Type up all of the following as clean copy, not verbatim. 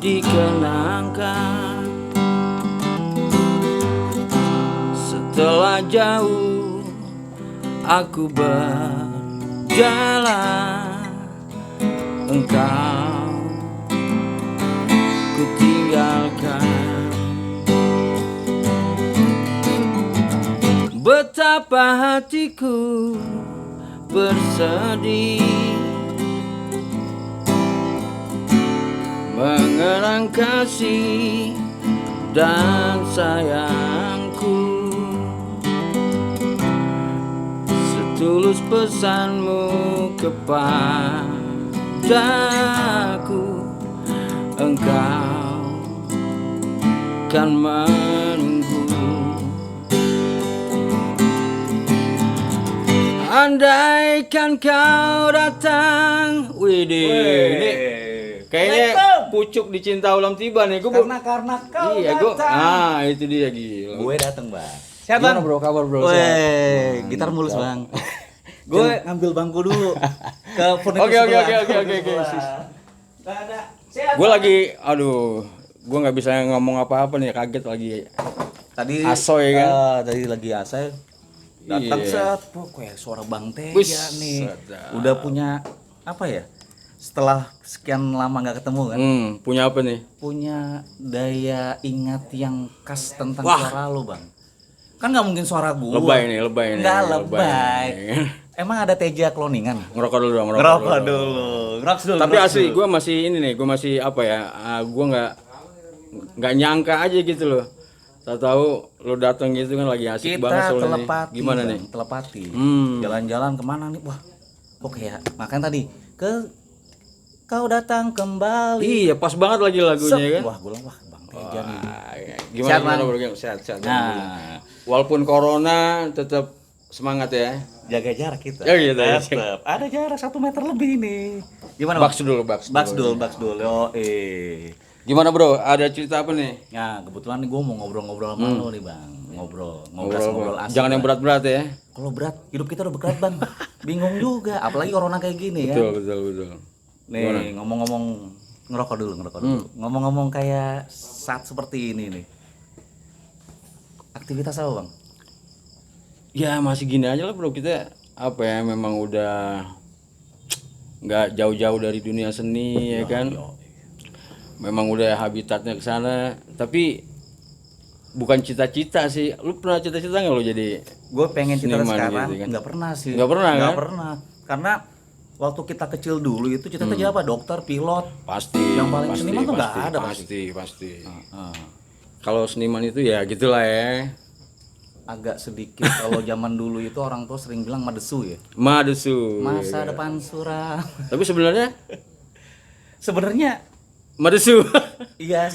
dikenangkan. Setelah jauh aku berjalan, engkau ku tinggalkan. Betapa hatiku bersedih mengenang kasih dan sayangku. Setulus pesanmu kepadaku, engkau kan menunggu. Andaikan kau datang, widih, kayaknya pucuk di Cinta Ulam Tiba nih. Karena kau datang. Itu dia gila. Gue datang, Bang. Sehat, Bang? Bro, kabar bro? Gitar mulus, Bang. Gue ngambil bangku dulu ke furnitur Oke. Gue lagi, gue nggak bisa ngomong apa-apa nih, kaget lagi. Tadi asoy kan? Tadi lagi asoy. Datang set, kayak suara Bang Teja nih. Udah punya apa ya? Setelah sekian lama nggak ketemu kan? Punya apa nih? Punya daya ingat yang khas tentang suara lu, Bang. Kan nggak mungkin suara gua. Lebay nih. Nggak lebay. Emang ada Teja kloningan? Ngerokok dulu dong. Ngerokok dulu. Tapi asli gue masih ini nih, gue masih apa ya? Gue nggak nyangka aja gitu loh. Tahu lo datang gitu kan lagi asik banget soalnya. Telepati, gimana nih? Telepati. Jalan-jalan kemana nih? Wah, kok kayak makanya tadi kau datang kembali. Iya, pas banget lagi lagunya kan. Wah, gue bilang Bang Teja nih. Gimana bro? Sehat. Nah, walaupun corona tetap semangat ya. Jaga jarak kita. Ya gitu. Tetap. Ada jarak 1 meter lebih nih. Gimana? Baks dulu. Yo, Gimana bro? Ada cerita apa nih? Ya, kebetulan nih gue mau ngobrol-ngobrol sama lo nih, Bang. Ngobrol asik. Jangan yang berat-berat ya. Kalau berat, hidup kita udah berat, Bang. Bingung juga, apalagi corona kayak gini ya. Betul. Nih, ngomong-ngomong ngerokok dulu. Ngomong-ngomong kayak saat seperti ini nih. Aktivitas apa, Bang? Ya masih gini aja lah bro, kita apa ya, memang udah nggak jauh-jauh dari dunia seni ya kan. Memang udah habitatnya ke sana, tapi bukan cita-cita sih. Lu pernah cita-cita nggak lo jadi? Gue pengen cita sekarang, gitu kan? nggak pernah sih. Nggak pernah kan? Nggak pernah, karena waktu kita kecil dulu itu cita-cita jadi apa? Dokter, pilot. Pasti. Yang paling seniman tuh nggak ada pasti. Kalau seniman itu ya gitulah ya. Agak sedikit kalau zaman dulu itu orang tua sering bilang madesu ya. Masa depan suram. Tapi sebenarnya Madesu. Iya,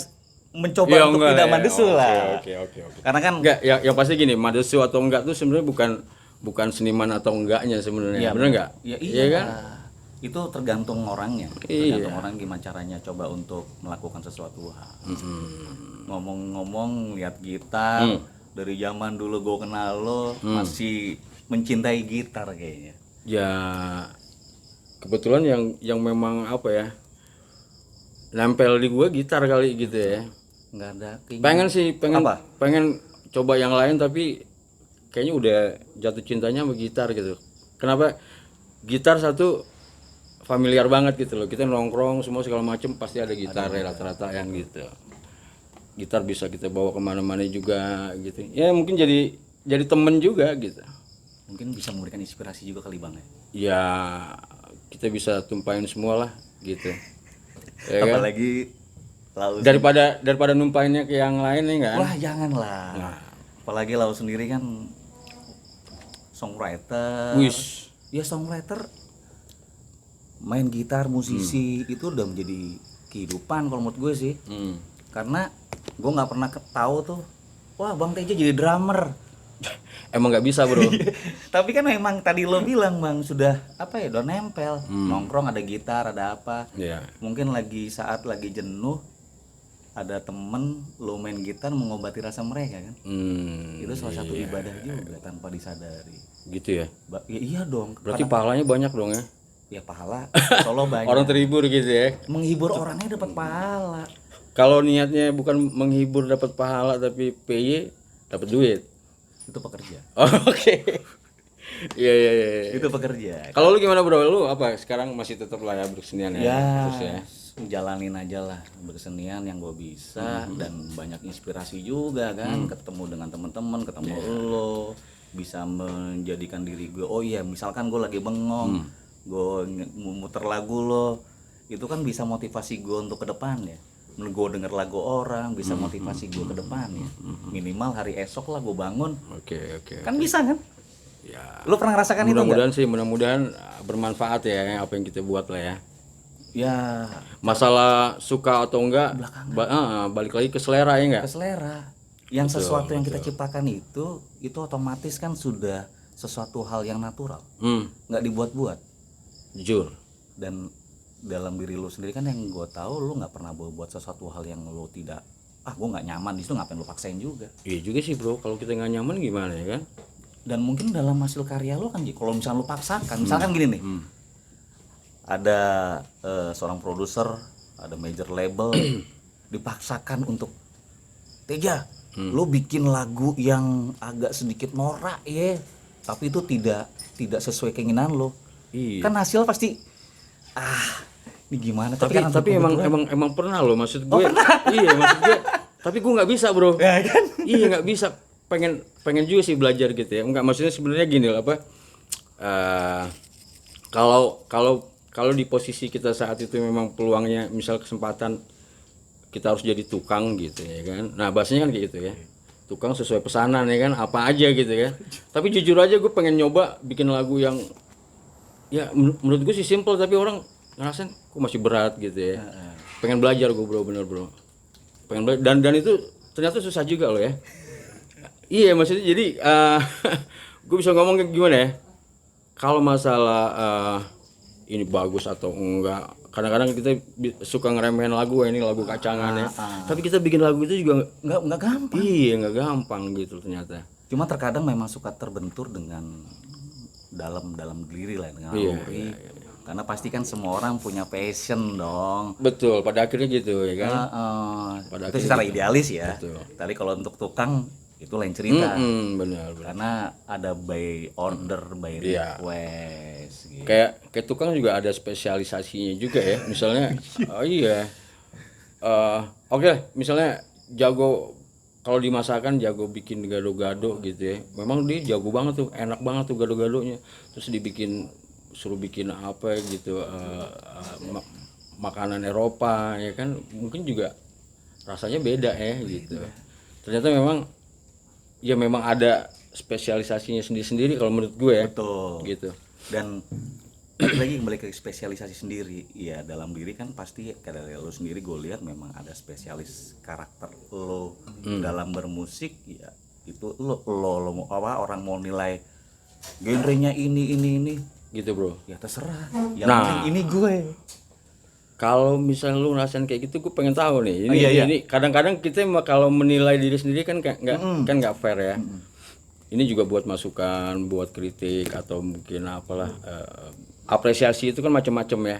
mencoba ya, untuk tidak madesu lah. Oke. Karena kan enggak, yang pasti gini, madesu atau enggak tuh sebenarnya bukan seniman atau enggaknya sebenarnya. Ya, bener enggak? Ya, iya kan? Itu tergantung orangnya. Tergantung orang gimana caranya coba untuk melakukan sesuatu hal. Ngomong-ngomong lihat gitar, dari zaman dulu gue kenal lo masih mencintai gitar kayaknya. Ya kebetulan yang memang apa ya, nempel di gue gitar kali gitu ya. Nggak ada pengen coba yang lain, tapi kayaknya udah jatuh cintanya sama gitar gitu. Kenapa? Gitar satu familiar banget gitu loh, kita nongkrong semua segala macem pasti ada gitar ya, rata-rata yang gitu. Gitar bisa kita bawa kemana-mana juga gitu ya, mungkin jadi temen juga gitu. Mungkin bisa memberikan inspirasi juga kali Bang ya. Ya kita bisa tumpahin semua lah gitu ya, apalagi kan? daripada numpainnya ke yang lain nih kan. Wah janganlah. Apalagi Lau sendiri kan songwriter. Ya songwriter, main gitar, musisi itu udah menjadi kehidupan kalau menurut gue sih. Karena gue nggak pernah tahu tuh, wah Bang Teja jadi drummer. Emang nggak bisa bro. Tapi kan memang tadi lo bilang Bang sudah apa ya, udah nempel. Nongkrong ada gitar ada apa. Mungkin saat lagi jenuh ada temen lo main gitar mengobati rasa mereka kan. Itu salah satu ibadah juga tanpa disadari. Gitu ya? Ya iya dong. Berarti pahalanya banyak dong ya? Ya pahala, kalau banyak. Orang terhibur gitu ya? Menghibur orangnya dapat pahala. Kalau niatnya bukan menghibur dapat pahala tapi PY dapat duit. Itu pekerja. Oh, oke. Iya iya iya. Itu pekerja. Kalau lu gimana bro? Lu apa sekarang masih tetap lah ya berkesenian ya? Ya, Terus ya. jalanin aja lah berkesenian yang gue bisa dan banyak inspirasi juga kan, ketemu dengan teman-teman, ketemu lo, bisa menjadikan diri gue. Oh iya, misalkan gue lagi bengong, gue muter lagu lo, itu kan bisa motivasi gue untuk ke depan ya. Gue denger lagu orang bisa motivasi gue ke depan ya. Minimal hari esok lah gue bangun. Oke oke. Kan bisa kan? Ya. Lo pernah ngerasakan itu nggak? Mudah-mudahan sih, mudah-mudahan bermanfaat ya apa yang kita buat lah ya. Ya, Masalah suka atau enggak, balik lagi ke selera ya enggak? ke selera. Yang sesuatu yang kita ciptakan itu otomatis kan sudah sesuatu hal yang natural, nggak dibuat-buat. Jujur. Dan dalam diri lu sendiri kan yang gue tahu lu nggak pernah buat sesuatu hal yang lu tidak, gue nggak nyaman di situ, ngapain lu paksain juga. Iya juga sih bro, kalau kita nggak nyaman gimana ya kan? Dan mungkin dalam hasil karya lu kan, kalau misalnya lu paksakan, misalkan gini nih, ada seorang produser, ada major label dipaksakan untuk Teja, lu bikin lagu yang agak sedikit norak ya, tapi itu tidak sesuai keinginan lu. Iya. Kan hasil pasti ini gimana? Tapi emang pernah loh, maksud gue. Iya maksud gue. Tapi gue nggak bisa bro. Ya kan? Iya nggak bisa. Pengen juga sih belajar gitu ya. Enggak, maksudnya sebenarnya gini loh apa? Kalau di posisi kita saat itu memang peluangnya, misal kesempatan kita harus jadi tukang gitu ya kan. Nah bahasanya kan kayak gitu ya. Tukang sesuai pesanan ya kan, apa aja gitu kan. Tapi jujur aja gue pengen nyoba bikin lagu yang ya menurut gue sih simple, tapi orang ngerasain kok masih berat gitu ya. Pengen belajar gue bro, bener bro. Pengen belajar dan itu ternyata susah juga loh ya. Iya maksudnya jadi gue bisa ngomong kayak gimana ya. Kalau masalah ini bagus atau enggak, kadang-kadang kita suka ngeremehin lagu ya, ini lagu kacangan ya. Tapi kita bikin lagu itu juga nggak gampang. Iya nggak gampang gitu ternyata. Cuma terkadang memang suka terbentur dengan dalam diri lah, dengan naluri. Karena pasti kan semua orang punya passion dong. Betul, pada akhirnya gitu ya kan. Itu secara idealis ya. Betul. Tapi kalau untuk tukang itu lain cerita. Benar. Karena ada by order, by request. Gitu. Kayak tukang juga ada spesialisasinya juga ya. Misalnya, oke, misalnya jago kalau dimasakan, jago bikin gado-gado gitu ya. Memang dia jago banget tuh, enak banget tuh gado-gadonya. Terus suruh bikin apa gitu, makanan Eropa ya kan, mungkin juga rasanya beda ya gitu. Ternyata memang ada spesialisasinya sendiri-sendiri kalau menurut gue ya. Betul. Gitu. Dan lagi kembali ke spesialisasi sendiri, ya dalam diri kan pasti dari lo sendiri gue lihat memang ada spesialis karakter lo dalam bermusik ya. Itu lo orang mau nilai genrenya ini gitu bro, ya terserah. Yang penting ini gue. Kalau misalnya lu ngerasain kayak gitu, gue pengen tahu nih. Ini kadang-kadang kita kalau menilai diri sendiri kan nggak fair ya. Ini juga buat masukan, buat kritik atau mungkin apalah, apresiasi itu kan macam-macam ya.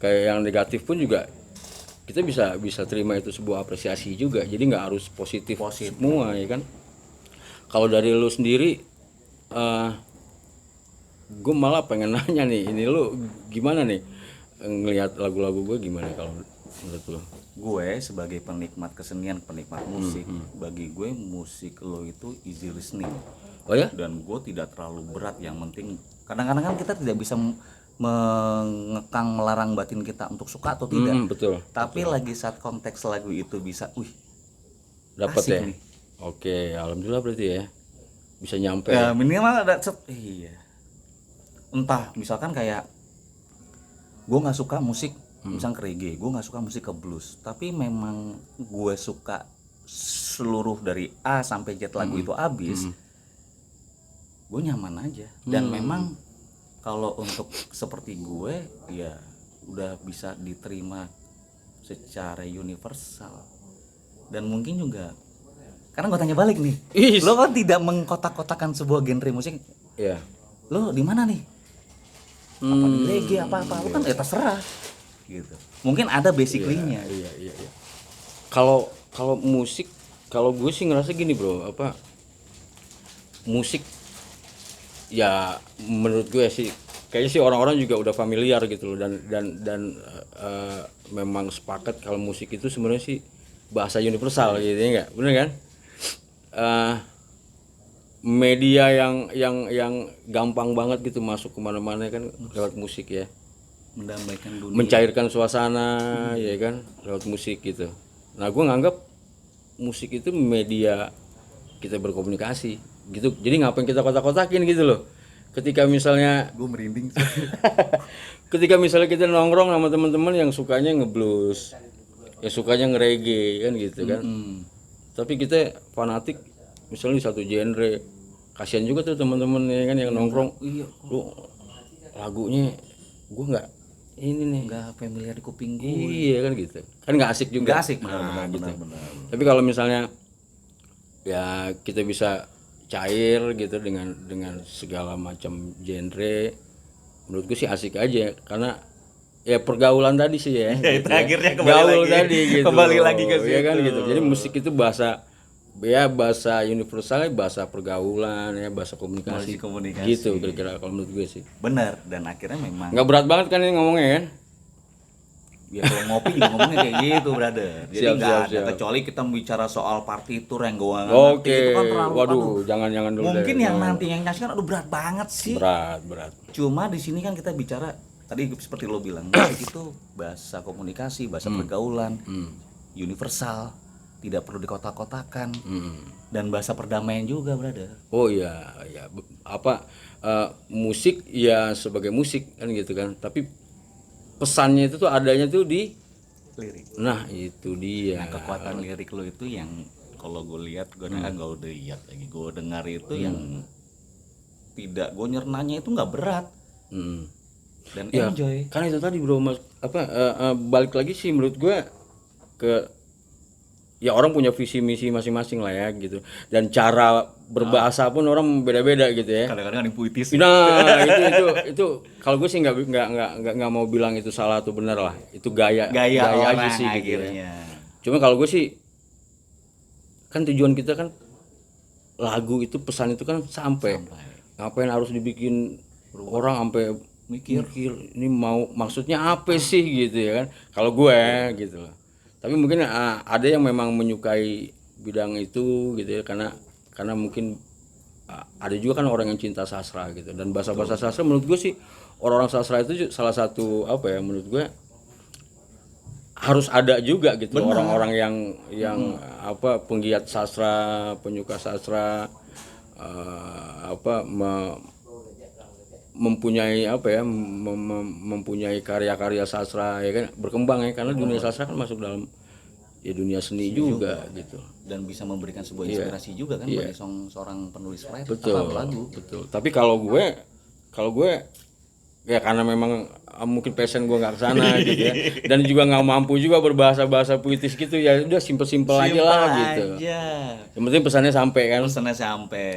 Kayak yang negatif pun juga kita bisa terima itu sebuah apresiasi juga. Jadi nggak harus positif semua ya kan. Kalau dari lu sendiri, gue malah pengen nanya nih, ini lu gimana nih ngelihat lagu-lagu gue, gimana kalau menurut lu? Gue sebagai penikmat kesenian, penikmat musik, bagi gue musik lo itu easy listening. Oh ya? Dan gue tidak terlalu berat, yang penting kadang-kadang kan kita tidak bisa mengekang, melarang batin kita untuk suka atau tidak. Betul. Tapi lagi saat konteks lagu itu bisa, dapat ya. Nih. Oke, alhamdulillah berarti ya bisa nyampe. Ya minimal ada iya. Entah misalkan kayak gue nggak suka musik misal ke reggae, gue nggak suka musik ke blues, tapi memang gue suka seluruh dari A sampai Z lagu itu habis, gue nyaman aja. Dan memang kalau untuk seperti gue ya udah bisa diterima secara universal. Dan mungkin juga karena gue tanya balik nih, lo kan tidak mengkotak-kotakan sebuah genre musik. Iya. Lo di mana nih? Apa di reggae apa lo kan ya terserah gitu. Mungkin ada basically-nya. Iya. kalau musik, kalau gue sih ngerasa gini bro, apa musik ya menurut gue sih kayaknya sih orang-orang juga udah familiar gitu loh, dan memang sepakat kalau musik itu sebenarnya sih bahasa universal gitu ya, nggak bener kan? Eh, Media yang gampang banget gitu masuk kemana-mana kan lewat musik ya, Mendamaikan dunia. mencairkan suasana ya kan lewat musik gitu. Nah gue nganggap musik itu media kita berkomunikasi gitu, jadi ngapain kita kotak-kotakin gitu loh. Ketika misalnya Gue merinding sih. ketika misalnya kita nongkrong sama teman-teman yang sukanya ngeblues, yang sukanya ngereggae kan gitu kan, tapi kita fanatik misalnya di satu genre, kasihan juga tuh teman-teman ya kan yang nongkrong, lu lagunya gue nggak ini nih, Nggak familiar di kuping gue. iya kan gitu, kan nggak asik juga. Nggak asik, Nah, gitu. benar. Tapi kalau misalnya ya kita bisa cair gitu dengan segala macam genre, menurut gue sih asik aja, karena ya pergaulan tadi sih ya, Ya, itu gitu ya. akhirnya kembali Gaul lagi. tadi gitu, Kembali lagi ke ya kan situ. gitu. Jadi musik itu bahasa ya bahasa universal, bahasa pergaulan ya, bahasa komunikasi, Komunikasi. gitu kira-kira kalau menurut gue sih. Benar, dan akhirnya memang Nggak berat banget kan ini ngomongnya kan. ya kalau ngopi juga ngomongnya kayak gitu, brother. Jadi Siap, nggak siap, ada siap. kecuali kita bicara soal partitur yang gue nggak ngerti. Oke, Itu kan terlalu, waduh, aduh. jangan dulu Mungkin deh, yang jangan. nanti yang nyaksikan aduh berat banget sih. Berat. Cuma di sini kan kita bicara tadi seperti lo bilang, musik itu bahasa komunikasi, bahasa pergaulan, universal, tidak perlu dikotak-kotakan, dan bahasa perdamaian juga, brother. Oh iya, apa musik ya sebagai musik kan gitu kan, tapi pesannya itu tuh adanya tuh di, Lirik. nah itu dia. Nah, kekuatan lirik lo itu yang kalau gue lihat, gue udah lihat lagi, gue dengar itu yang tidak, gue nyernanya itu nggak berat Hmm. dan Ya, enjoy. kan itu tadi bro, mas apa balik lagi sih menurut gue ke ya orang punya visi misi masing-masing lah ya gitu, dan cara berbahasa pun orang beda-beda gitu ya. Kadang-kadang ada yang puitis. Nah itu kalau gue sih nggak mau bilang itu salah atau benar lah, itu gaya Gaya aja orang sih gitu ya. akhirnya. Cuma kalau gue sih kan tujuan kita kan lagu itu, pesan itu kan sampai. Ngapain harus dibikin orang sampai mikir ini mau maksudnya apa sih gitu ya kan, kalau gue gitu loh. Tapi mungkin ada yang memang menyukai bidang itu gitu ya, karena mungkin ada juga kan orang yang cinta sastra gitu, dan bahasa-bahasa sastra menurut gue sih, orang-orang sastra itu salah satu apa ya, menurut gue harus ada juga gitu loh, orang-orang yang apa penggiat sastra, penyuka sastra, apa mempunyai apa ya, mempunyai karya-karya sastra ya kan, berkembang ya, karena dunia sastra kan masuk dalam ya dunia seni juga gitu. Dan bisa memberikan sebuah inspirasi juga kan bagi seorang penulis Betul, lagu. betul. Tapi kalau gue ya karena memang mungkin passion gue nggak kesana gitu ya, dan juga nggak mampu juga berbahasa puitis gitu ya, udah simpel aja lah gitu. Aja. Yang penting pesannya sampai kan. Pesannya sampai.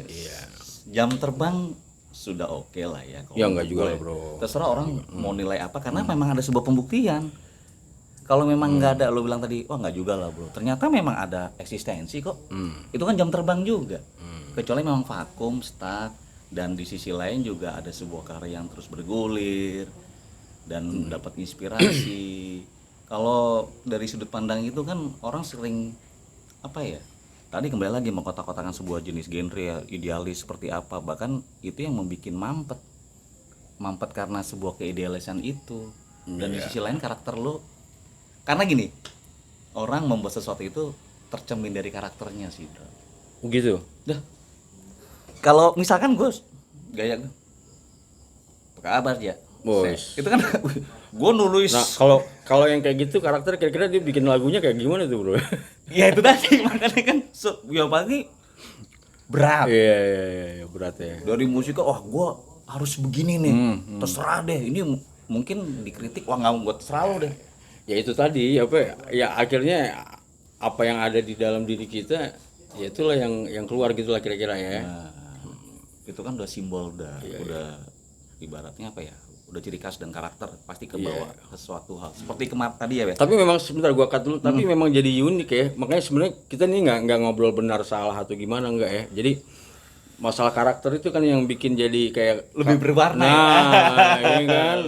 Iya. Jam terbang sudah oke lah ya. Ya nggak juga lah bro. Terserah orang mau nilai apa, karena memang ada sebuah pembuktian. Kalau memang nggak ada, lo bilang tadi, wah nggak juga lah bro. Ternyata memang ada eksistensi kok. Itu kan jam terbang juga. Kecuali memang vakum, stuck, dan di sisi lain juga ada sebuah karya yang terus bergulir dan dapat inspirasi. Kalau dari sudut pandang itu kan orang sering apa ya? Tadi kembali lagi mengkotak-kotakan sebuah jenis genre ya, idealis seperti apa, bahkan itu yang membuat mampet karena sebuah keidealisan itu. Dan di sisi lain karakter lo, karena gini, orang membuat sesuatu itu tercermin dari karakternya sih bro. Gitu. Dah, kalau misalkan gue gaya gue, apa kabar ya? Bos. Itu kan gue nulis. Nah kalau yang kayak gitu karakter, kira-kira dia bikin lagunya kayak gimana tuh bro? Ya itu tadi makanya kan ya pagi berat. Iya berat ya. Dari musiknya, wah gue harus begini nih, terserah deh. Ini mungkin dikritik, wah nggak buat terserah lo deh. Ya itu tadi apa ya, akhirnya apa yang ada di dalam diri kita ya itulah yang keluar gitulah kira-kira ya. Nah, itu kan udah simbol, udah ibaratnya apa ya, udah ciri khas dan karakter pasti kebawa sesuatu hal seperti kemarin tadi ya. Tapi memang sebentar gua cut dulu, tapi memang jadi unik ya. Makanya sebenarnya kita nih nggak ngobrol benar salah atau gimana enggak ya. Jadi masalah karakter itu kan yang bikin jadi kayak Lebih berwarna ya kan.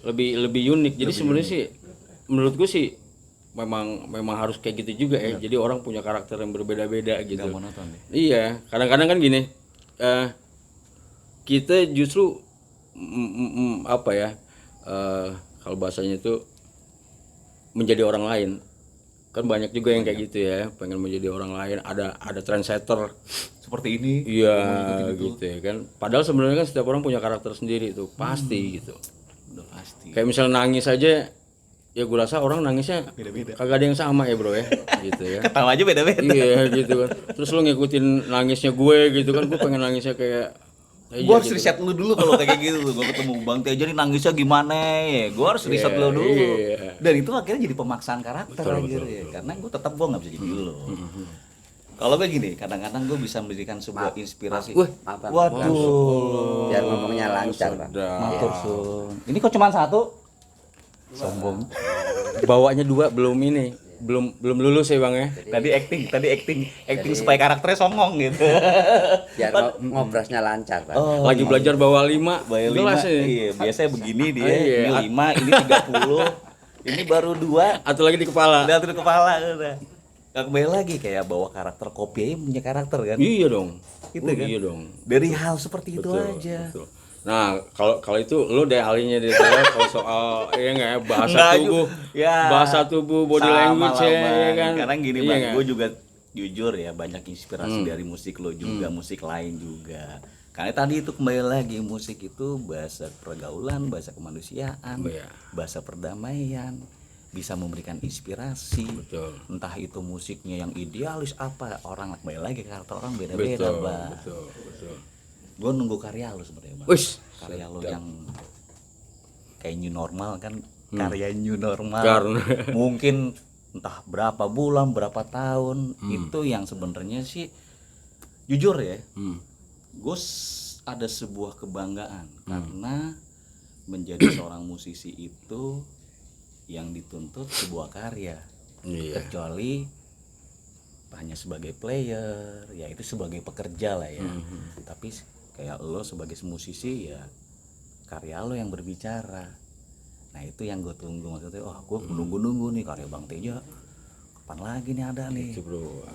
Lebih unik. Jadi sebenarnya sih menurut gue sih memang harus kayak gitu juga ya. Jadi orang punya karakter yang berbeda-beda gitu. Gak monoton ya. Iya, kadang-kadang kan gini. Kita justru apa ya? Kalau bahasanya itu menjadi orang lain. Kan banyak juga yang kayak gitu ya, pengen menjadi orang lain, ada trendsetter Seperti ini. iya gitu ya kan, padahal sebenarnya kan setiap orang punya karakter sendiri tuh pasti gitu. Udah pasti. Kayak misalnya nangis aja ya, gue rasa orang nangisnya Beda-beda. kagak ada yang sama ya bro ya gitu ya. Ketawa aja beda-beda. Iya gitu kan, terus lu ngikutin nangisnya gue gitu kan, gue pengen nangisnya kayak Gue harus riset lu dulu kalau kayak gitu. Gue ketemu Bang Teja nih nangisnya gimana ya. Gue harus riset lu dulu. iya. Dan itu akhirnya jadi pemaksaan karakter aja ya. Karena gue tetap gue nggak bisa jadi lu. Kalau gue gini, kadang-kadang gue bisa memberikan sebuah inspirasi. Maaf, Bang. Waduh. Biar ngomongnya lancar, Bang. Matur suwun. Ini kok cuma satu? Sombong. Bawanya dua belum belum lulus ya bang ya. Tadi acting supaya karakternya songong gitu. Biar ngobrasnya lancar, Bang. Lagi belajar bawa 5 Bayar 5, iya, biasanya begini dia, Iya. ini 5, ini 30, ini baru 2, atau lagi di kepala. udah tuh kepala udah. Gak kembali lagi kayak bawa karakter, kopi aja punya karakter kan. Iya dong. Gitu kan? Iya dong. Dari hal seperti itu Betul, aja. betul. Nah, kalau itu lu deh ahlinya deh kalau soal ya enggak ya bahasa Enggak, tubuh. ya. Bahasa tubuh, body Sama language lah, ya, Bang. ya kan. Karena gini Iya Bang, nggak? gue juga jujur ya banyak inspirasi dari musik lo juga, musik lain juga. Karena tadi itu kembali lagi musik itu bahasa pergaulan, bahasa kemanusiaan, Iya. bahasa perdamaian, bisa memberikan inspirasi. Betul. Entah itu musiknya yang idealis apa, orang kembali lagi karakter orang beda-beda, Betul, Bang. betul. Gue nunggu karya lo sebenarnya, Bang. Wis, Karya lo yang kayak new normal kan, karya new normal. Karena Mungkin entah berapa bulan, berapa tahun, itu yang sebenarnya sih jujur ya, gue ada sebuah kebanggaan karena menjadi seorang musisi itu yang dituntut sebuah karya. iya. Kecuali hanya sebagai player, ya itu sebagai pekerja lah ya. Tapi kayak lo sebagai musisi ya karya lo yang berbicara. Nah itu yang gue tunggu, maksudnya gue nunggu nih karya Bang Teja kapan lagi nih ada nih. Itu bro.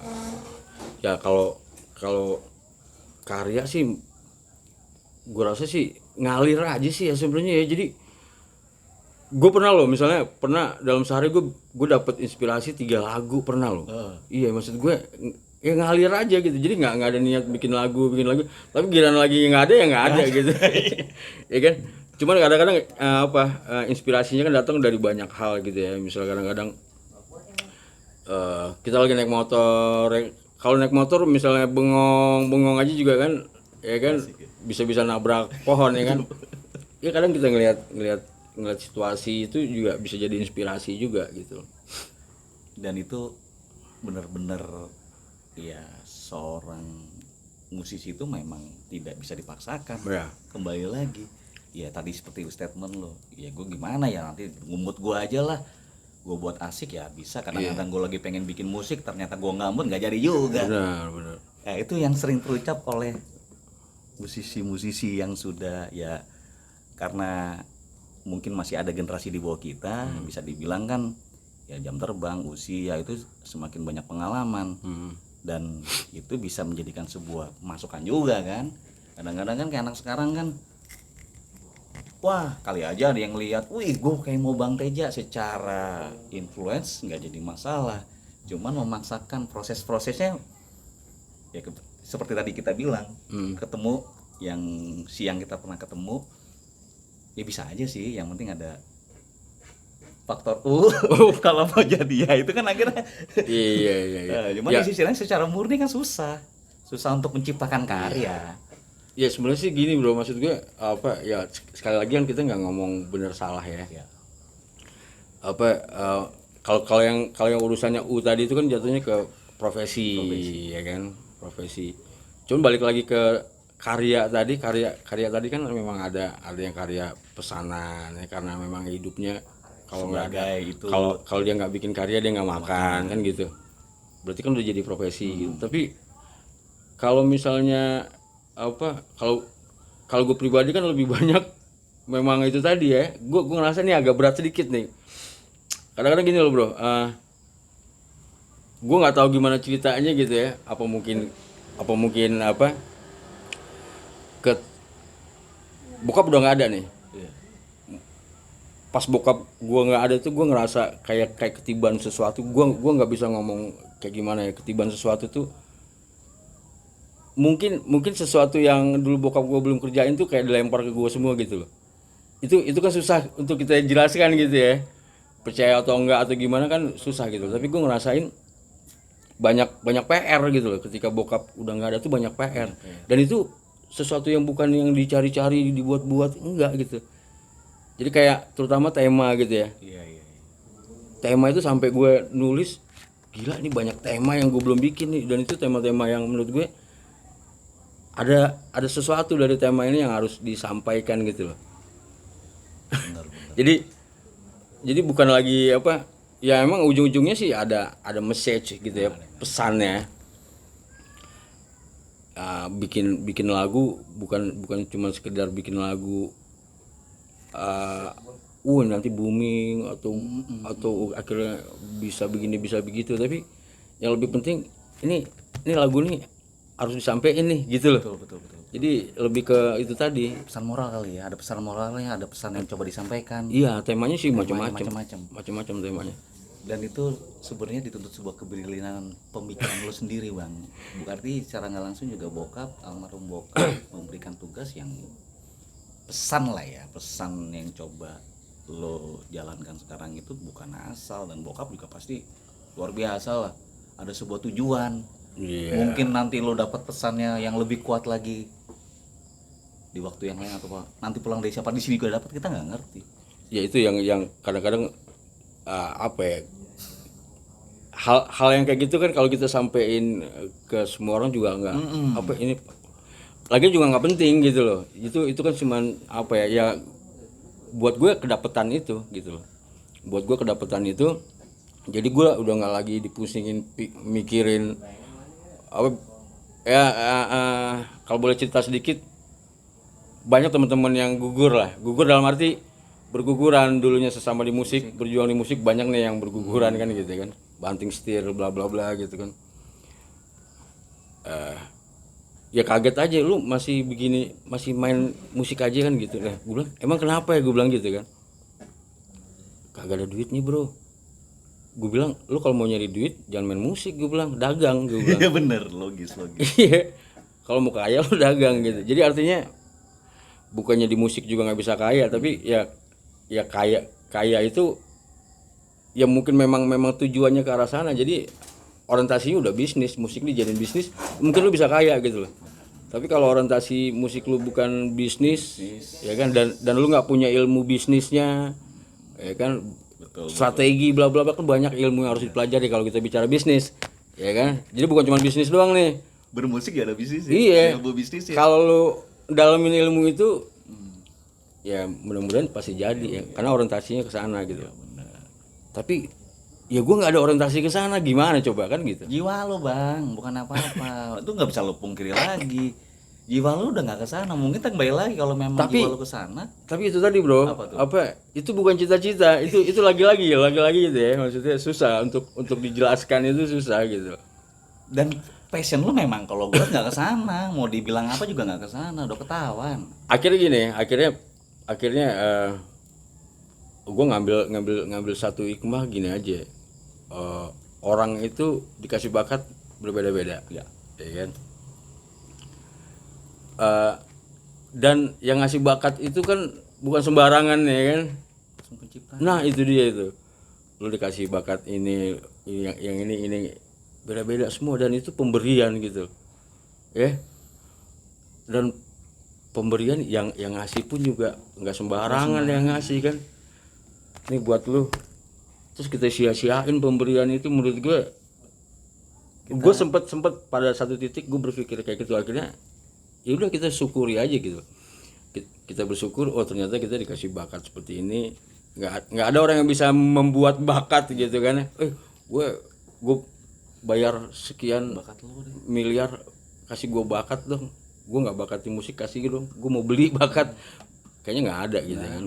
Ya kalau karya sih gue rasa sih ngalir aja sih ya sebenarnya ya. Jadi gue pernah loh, misalnya pernah dalam sehari gue dapet inspirasi 3 lagu pernah loh. Iya maksud gue ya ngalir aja gitu, jadi nggak ada niat bikin lagu, tapi giliran lagi nggak ada ya nggak ada gitu. Ya kan, cuman kadang-kadang inspirasinya kan datang dari banyak hal gitu ya. Misal kadang-kadang kita lagi naik motor, kalau naik motor misalnya bengong aja juga kan, ya kan bisa nabrak pohon ya kan. Ya kadang kita ngelihat situasi itu juga bisa jadi inspirasi juga gitu. Dan itu benar-benar ya seorang musisi itu memang tidak bisa dipaksakan. Ya. Kembali lagi ya tadi seperti statement lo, ya gue gimana ya nanti ngumut gue aja lah, gue buat asik ya bisa. Kadang-kadang gue lagi pengen bikin musik ternyata gue ngambut nggak jadi juga. Benar. Ya itu yang sering terucap oleh musisi-musisi yang sudah ya, karena mungkin masih ada generasi di bawah kita, bisa dibilang kan ya jam terbang, usia itu semakin banyak pengalaman. Dan itu bisa menjadikan sebuah masukan juga kan. Kadang-kadang kan kayak anak sekarang kan, wah kali aja ada yang lihat, wih gue kayak mau Bang Teja, secara influence nggak jadi masalah, cuman memaksakan proses-prosesnya ya seperti tadi kita bilang, ketemu yang siang kita pernah ketemu, ya bisa aja sih, yang penting ada faktor kalau mau jadi ya itu kan akhirnya Iya. cuman di sisi lain secara murni kan susah untuk menciptakan karya. Ya sebenarnya sih gini bro, maksud gue ya sekali lagi kan kita nggak ngomong benar salah ya. Kalau yang urusannya tadi itu kan jatuhnya ke profesi. Ya kan, profesi. Cuman balik lagi ke karya tadi kan memang ada yang karya pesanan ya, karena memang hidupnya kalau nggak ada Sebagai itu. kalau dia nggak bikin karya dia nggak makan kan gitu, berarti kan udah jadi profesi gitu. Tapi kalau misalnya apa, kalau gue pribadi kan lebih banyak memang itu tadi ya, gue ngerasa nih agak berat sedikit nih kadang-kadang gini loh bro, gue nggak tahu gimana ceritanya gitu ya, apa mungkin apa ke bokap udah nggak ada nih. Iya. Pas bokap gue nggak ada tuh gue ngerasa kayak ketiban sesuatu. Gue nggak bisa ngomong kayak gimana ya, ketiban sesuatu tuh mungkin sesuatu yang dulu bokap gue belum kerjain tuh kayak dilempar ke gue semua gitu loh. Itu kan susah untuk kita jelaskan gitu ya, percaya atau enggak atau gimana kan susah gitu. Tapi gue ngerasain banyak PR gitu loh, ketika bokap udah nggak ada tuh banyak PR. Dan itu sesuatu yang bukan yang dicari-cari dibuat-buat, enggak gitu. Jadi kayak terutama tema gitu ya, Iya. tema itu sampai gue nulis, gila ini banyak tema yang gue belum bikin nih. Dan itu tema-tema yang menurut gue ada sesuatu dari tema ini yang harus disampaikan gitu loh. Benar. Jadi bukan lagi apa ya, emang ujung-ujungnya sih ada message gitu ya, pesannya. Bikin lagu bukan cuma sekedar bikin lagu nanti booming atau akhirnya bisa begini bisa begitu, tapi yang lebih penting ini lagu nih harus disampaikan nih gitu loh. Betul. Jadi lebih ke itu tadi. Pesan moral kali ya, ada pesan moralnya, ada pesan yang coba disampaikan. Iya, temanya sih macam-macam temanya. Dan itu sebenarnya dituntut sebuah kebrilianan pemikiran lo sendiri bang. Berarti secara nggak langsung juga bokap, almarhum bokap memberikan tugas yang pesan lah ya, pesan yang coba lo jalankan sekarang itu bukan asal, dan bokap juga pasti luar biasa lah, ada sebuah tujuan. Mungkin nanti lo dapat pesannya yang lebih kuat lagi di waktu yang lain, atau nanti pulang dari siapa di sini juga dapat, kita nggak ngerti. Ya itu yang kadang-kadang apa ya, hal yang kayak gitu kan kalau kita sampein ke semua orang juga nggak apa ini lagi juga nggak penting gitu loh. Itu kan cuman apa ya buat gue kedapetan itu gitu loh, buat gue kedapetan itu. Jadi gue udah nggak lagi dipusingin mikirin apa ya. Kalau boleh cerita sedikit, banyak teman-teman yang gugur dalam arti berguguran dulunya sesama di musik, berjuang di musik, banyak nih yang berguguran kan gitu kan, banting setir bla bla bla gitu kan. Ya kaget aja, lu masih begini, masih main musik aja kan gitu. Gue bilang emang kenapa ya, gue bilang gitu kan. Kagak ada duitnya bro. Gue bilang lu kalau mau nyari duit jangan main musik, gue bilang dagang, gue bilang. Iya bener, logis. Iya, kalau mau kaya lu dagang gitu. Jadi artinya bukannya di musik juga nggak bisa kaya, tapi ya kaya itu ya mungkin memang tujuannya ke arah sana. Jadi orientasinya udah bisnis, musik dijadiin bisnis, mungkin lu bisa kaya gitu loh. Tapi kalau orientasi musik lu bukan bisnis, ya kan, dan lu nggak punya ilmu bisnisnya, ya kan, strategi bla bla bla, kan banyak ilmu yang harus dipelajari kalau kita bicara bisnis, ya kan. Jadi bukan cuma bisnis doang nih. Bermusik ya ada bisnis ya. Iya. Ilmu bisnis ya. Kalau lu dalamin ilmu itu, ya mudah-mudahan pasti jadi ya, karena orientasinya ke sana gitu. Tapi ya gue nggak ada orientasi ke sana, gimana coba kan gitu. Jiwa lo bang, bukan apa-apa. Itu nggak bisa lo pungkiri lagi. Jiwa lo udah nggak ke sana. Mungkin kembali lagi kalau memang jiwa lo ke sana. Tapi itu tadi bro, apa itu bukan cita-cita, itu lagi-lagi gitu ya. Maksudnya susah untuk dijelaskan, itu susah gitu. Dan passion lo memang kalau gue nggak ke sana, mau dibilang apa juga nggak ke sana, udah ketahuan. Akhirnya gue ngambil satu hikmah gini aja. Orang itu dikasih bakat berbeda-beda, ya kan. Dan yang ngasih bakat itu kan bukan sembarangan ya kan. Nah itu dia itu, lu dikasih bakat ini yang ini beda-beda semua, dan itu pemberian gitu ya. Dan pemberian yang ngasih pun juga nggak sembarangan yang ngasih kan. Ini buat lu, terus kita sia-siain pemberian itu. Menurut gue sempet pada satu titik gue berpikir kayak gitu. Akhirnya ya udah kita syukuri aja gitu. Kita bersyukur, oh ternyata kita dikasih bakat seperti ini. Nggak ada orang yang bisa membuat bakat gitu kan. Gue bayar sekian miliar kasih gue bakat dong. Gue nggak bakat di musik, kasih dong. Gue mau beli bakat, kayaknya nggak ada gitu kan.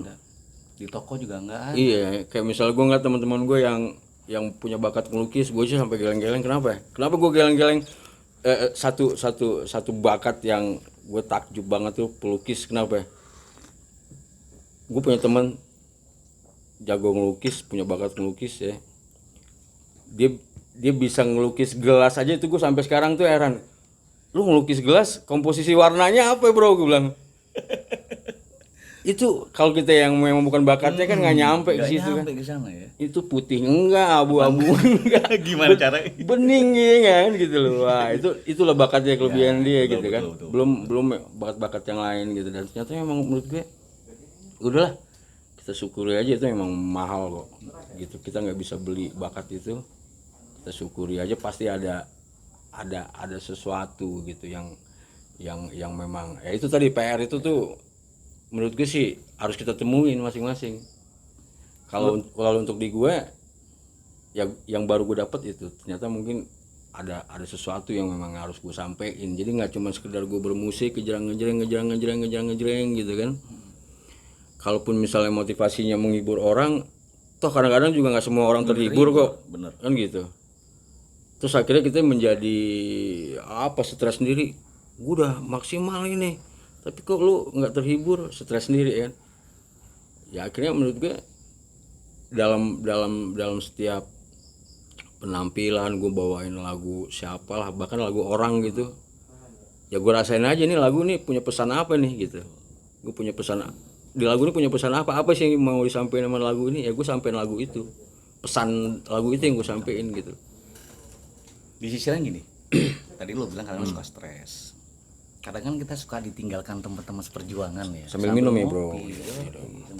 Di toko juga nggak ada. Iya, kayak misal gue ngeliat teman-teman gue yang punya bakat melukis, gue sih sampai geleng-geleng. Kenapa? Kenapa gue geleng-geleng? Satu bakat yang gue takjub banget tuh pelukis. Kenapa? Gue punya teman jago ngelukis, punya bakat ngelukis ya. Dia bisa ngelukis gelas aja, itu gue sampai sekarang tuh heran. Lu ngelukis gelas, komposisi warnanya apa bro? Gue bilang. Itu kalau kita yang memang bukan bakatnya kan nggak nyampe ke situ kan. Kesana, ya. Itu putih enggak, abu-abu enggak. Gimana caranya? Bening ya kan gitu loh. Wah, itulah bakatnya, kelebihan dia betul, gitu kan. betul. Belum bakat-bakat yang lain gitu, dan ternyata memang menurut gue udahlah, kita syukuri aja, itu memang mahal kok. Gitu. Kita nggak bisa beli bakat itu. Kita syukuri aja, pasti ada sesuatu gitu yang memang ya itu tadi PR itu tuh menurut gue sih harus kita temuin masing-masing. Kalau untuk di gue yang baru gue dapet itu ternyata mungkin ada sesuatu yang memang harus gue sampein. Jadi nggak cuma sekedar gue bermusik ngejreng gitu kan. Kalaupun misalnya motivasinya menghibur orang, toh kadang-kadang juga nggak semua orang terhibur kok. Bener. Kan gitu. Terus akhirnya kita menjadi stres sendiri. Gue udah maksimal ini, tapi kok lu nggak terhibur, stres sendiri kan. Ya akhirnya menurut gue dalam setiap penampilan gue bawain lagu siapa lah, bahkan lagu orang gitu, ya gue rasain aja nih lagu nih punya pesan apa nih gitu. Gue punya pesan di lagu ini, punya pesan apa sih yang mau disampaikan sama lagu ini, ya gue sampein lagu itu, pesan lagu itu yang gue sampein gitu. Di sisi lain gini, tadi lo bilang kadang suka stres. Kadang kan kita suka ditinggalkan teman-teman seperjuangan ya. Sambil minum ya bro.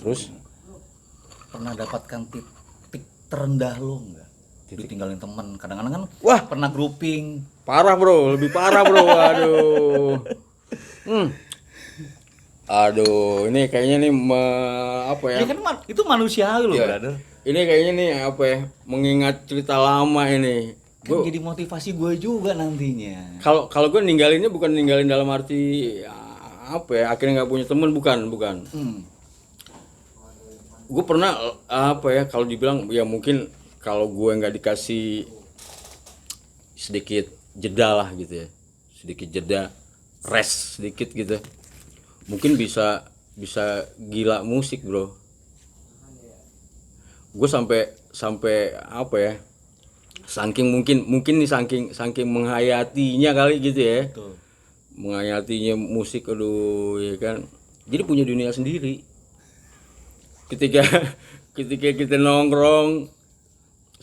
Terus pernah dapatkan titik terendah lo nggak? Ditinggalin teman. Kadang-kadang kan pernah grouping. Parah bro, lebih parah bro. Aduh, ini kayaknya nih Ini kan itu manusiawi loh, brother. Ini kayaknya nih mengingat cerita lama ini. Kan jadi motivasi gue juga nantinya. Kalau gue ninggalinnya bukan ninggalin dalam arti akhirnya nggak punya temen, bukan. Gue pernah kalau dibilang ya mungkin kalau gue nggak dikasih sedikit jeda lah gitu ya, sedikit jeda, rest sedikit gitu, mungkin bisa gila musik bro. Gue sampai saking mungkin nih saking menghayatinya kali gitu ya. Betul. Menghayatinya musik, aduh ya kan. Jadi punya dunia sendiri. Ketika kita nongkrong,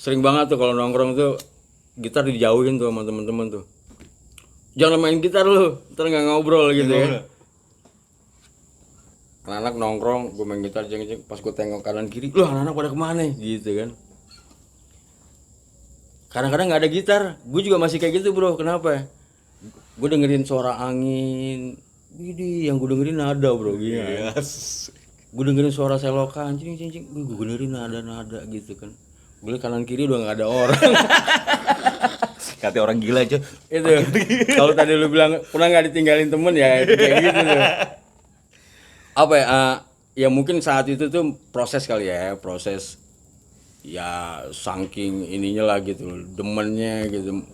sering banget tuh kalau nongkrong tuh gitar dijauhin tuh sama teman-teman tuh. Jangan main gitar lu, ntar nggak ngobrol gitu ya. Anak-anak nongkrong, gue main gitar jeng-jeng, pas gue tengok kanan kiri, loh anak-anak pada kemana gitu kan. Kadang-kadang nggak ada gitar, gue juga masih kayak gitu bro. Kenapa? Gue dengerin suara angin, yang gue dengerin nada bro, gini. Yes. Gue dengerin suara selokan, gue dengerin nada gitu kan. Gue kanan kiri udah nggak ada orang. Kata orang gila aja. Itu. Kalau tadi lu bilang pernah nggak ditinggalin temen ya, kayak gitu tuh. Ya mungkin saat itu tuh proses kali ya, proses. Ya saking ininya lah gitu, demennya gitu,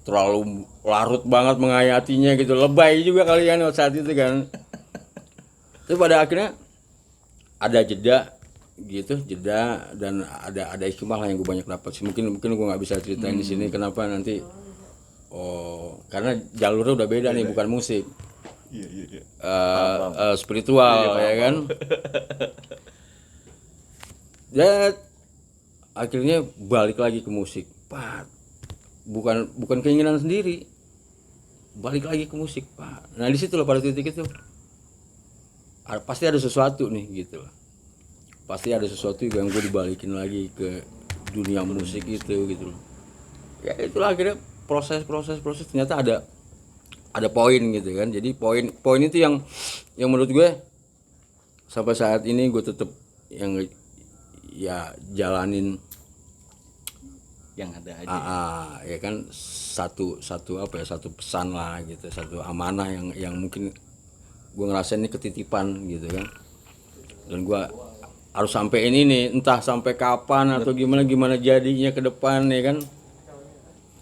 terlalu larut banget menghayatinya gitu, lebay juga kalian saat itu kan. Tapi pada akhirnya ada jeda dan ada hikmah lah yang gue banyak dapat sih. Mungkin gue nggak bisa ceritain di sini kenapa nanti. Karena jalurnya udah beda nih, bukan musik. Spiritual ya kan. Ya akhirnya balik lagi ke musik. Bukan keinginan sendiri, balik lagi ke musik Pak. Nah di situ loh, pada titik itu pasti ada sesuatu nih gitu loh. Pasti ada sesuatu yang gue dibalikin lagi ke dunia musik itu gitu loh. Ya itulah akhirnya proses ternyata ada poin gitu kan. Jadi poin itu yang menurut gue sampai saat ini gue tetap yang ya jalanin yang ada aja. Ya kan, satu apa ya, satu pesan lah gitu, satu amanah yang mungkin gue ngerasain ini ketitipan gitu kan. Dan gue harus sampai ini nih, entah sampai kapan atau gimana jadinya ke depan ya kan.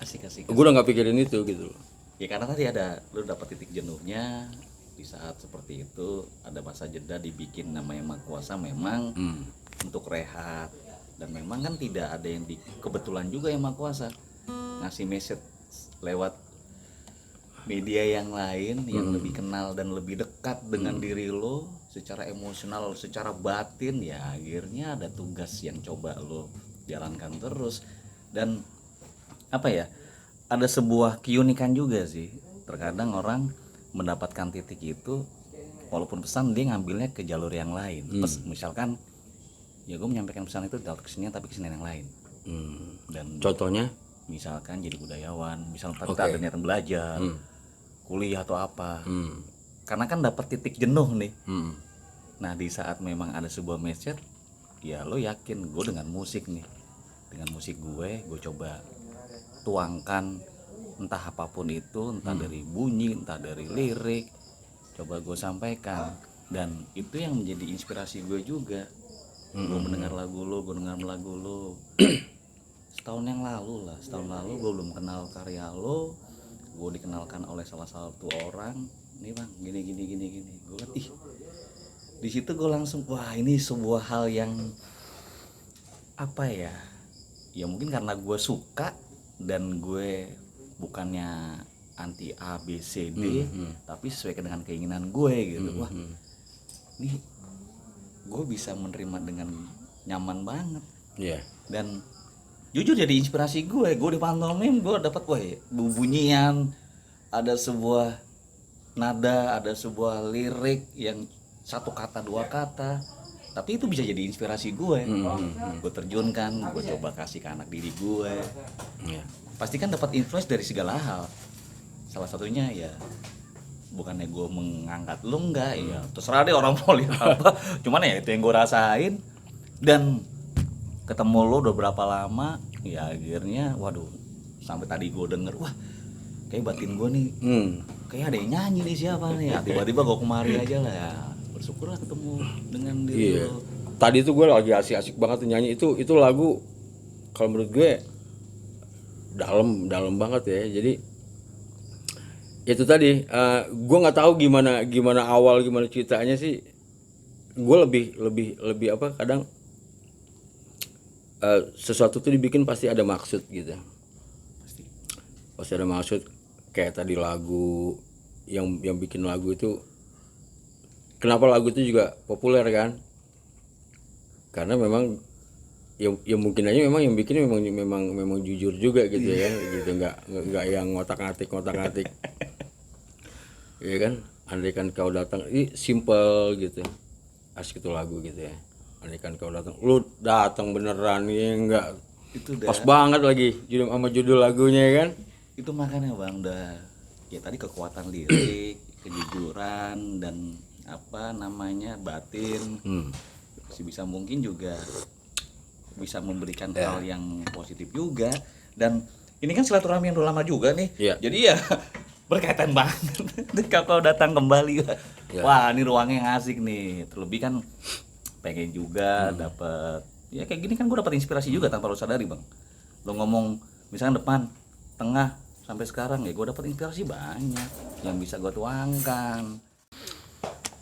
Asik. Gue udah nggak pikirin itu gitu loh. Ya karena tadi ada lu dapat titik jenuhnya di saat seperti itu, ada masa jeda dibikin namanya Maha Kuasa memang untuk rehat, dan memang kan tidak ada yang kebetulan juga yang Maha Kuasa ngasih message lewat media yang lain yang lebih kenal dan lebih dekat dengan diri lo secara emosional, secara batin. Ya akhirnya ada tugas yang coba lo jalankan terus. Dan apa ya, ada sebuah keunikan juga sih, terkadang orang mendapatkan titik itu walaupun pesan dia ngambilnya ke jalur yang lain. Misalkan ya gue menyampaikan pesan itu lewat kesenian tapi kesenian yang lain. Dan Contohnya misalkan jadi budayawan, misalkan kita ada niatan belajar, kuliah atau apa, karena kan dapat titik jenuh nih. Nah di saat memang ada sebuah message, ya lo yakin gue dengan musik nih, dengan musik gue coba tuangkan entah apapun itu, entah dari bunyi, entah dari lirik, coba gue sampaikan. Dan itu yang menjadi inspirasi gue juga. Gue mendengar lagu lo, setahun lalu gue belum kenal karya lo, gue dikenalkan oleh salah satu orang, nih bang gini, gue kan di situ gue langsung wah ini sebuah hal yang apa ya mungkin karena gue suka dan gue bukannya anti A B C D, tapi sesuai dengan keinginan gue gitu. Wah nih gue bisa menerima dengan nyaman banget. Dan jujur jadi inspirasi gue di pantomim gue dapat bunyian, ada sebuah nada, ada sebuah lirik yang satu kata dua kata, tapi itu bisa jadi inspirasi gue. Gue terjunkan, gue coba kasih ke anak diri gue. Pasti kan dapat influence dari segala hal. Salah satunya ya bukannya gue mengangkat lu enggak, ya terserah deh orang mau lihat apa. Cuman ya itu yang gue rasain. Dan ketemu lo udah berapa lama, ya akhirnya waduh sampai tadi gue denger wah kayak batin gue nih kayak ada yang nyanyi nih, siapa nih ya, tiba-tiba gue kemari aja lah ya, bersyukurlah ketemu dengan diri lo. Tadi tuh gue lagi asik banget tuh nyanyi itu lagu, kalau menurut gue dalam banget ya. Jadi itu tadi gue nggak tahu gimana awal, gimana ceritanya sih. Gue lebih apa, kadang sesuatu tuh dibikin pasti ada maksud gitu. Pasti ada maksud. Kayak tadi lagu yang bikin lagu itu, kenapa lagu itu juga populer kan? Karena memang ya mungkin aja memang yang bikin memang jujur juga gitu ya, gitu, nggak yang ngotak-ngatik. Ya kan, andaikan kau datang, ini simple gitu, asik itu lagu gitu ya. Andaikan kau datang, lu datang beneran ya, nggak itu pas banget lagi judul lagunya ya kan. Itu makanya bang, udah ya tadi kekuatan lirik, kejujuran dan apa namanya batin, bisa mungkin juga bisa memberikan hal yang positif juga. Dan ini kan silaturahmi yang udah lama juga nih, jadi ya berkaitan banget. Kalau datang kembali, wah ini ruangnya yang asik nih. Terlebih kan pengen juga dapat ya kayak gini kan, gue dapat inspirasi juga tanpa lo sadari bang. Lo ngomong misalnya depan, tengah, sampai sekarang ya gue dapat inspirasi banyak yang bisa gue tuangkan.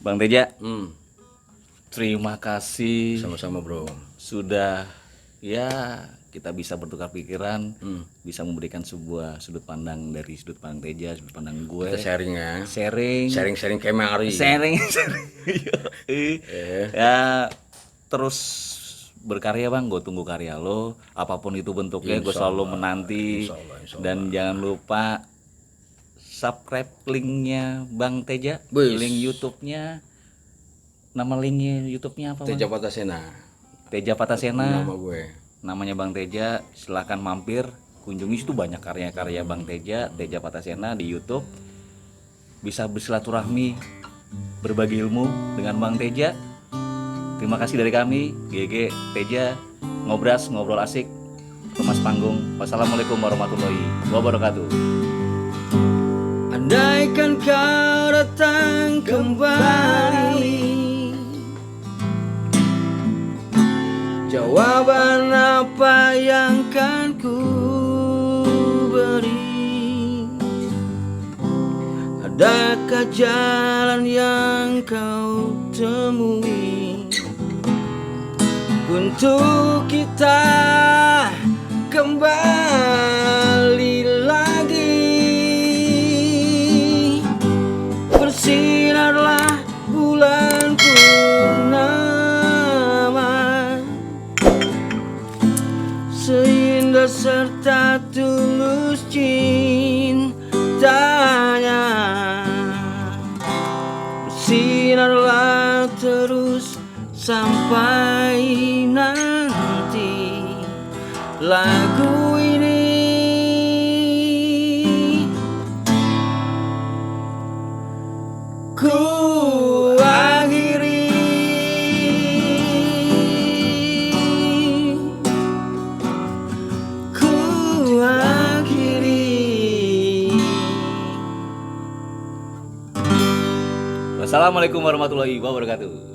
Bang Teja, terima kasih. Sama-sama bro. Sudah ya kita bisa bertukar pikiran, bisa memberikan sebuah sudut pandang dari sudut pandang Teja, sudut pandang gue. Kita sharing ya. Sharing kemari. Sharing. Ya terus berkarya bang, gue tunggu karya lo apapun itu bentuknya, gue selalu menanti. Insya Allah. Dan jangan lupa subscribe linknya Bang Teja, link YouTube-nya. Nama linknya YouTube-nya apa? Teja Patasena. Nama gue. Namanya Bang Teja, silahkan mampir kunjungi, situ banyak karya-karya Bang Teja Patasena di YouTube. bisa bersilaturahmi, berbagi ilmu dengan Bang Teja. Terima kasih dari kami, GG Teja, Ngobras, Ngobrol Asik, Kemas Panggung. Wassalamualaikum warahmatullahi wabarakatuh. Andaikan kau datang kembali, jawaban apa yang kan ku beri? Adakah jalan yang kau temui untuk kita kembali lagi? Bersinarlah bulan purnama, seindah serta tulus cintanya. Bersinarlah terus sampai nanti lagu ini ku akhiri. Ku akhiri. Wassalamualaikum warahmatullahi wabarakatuh.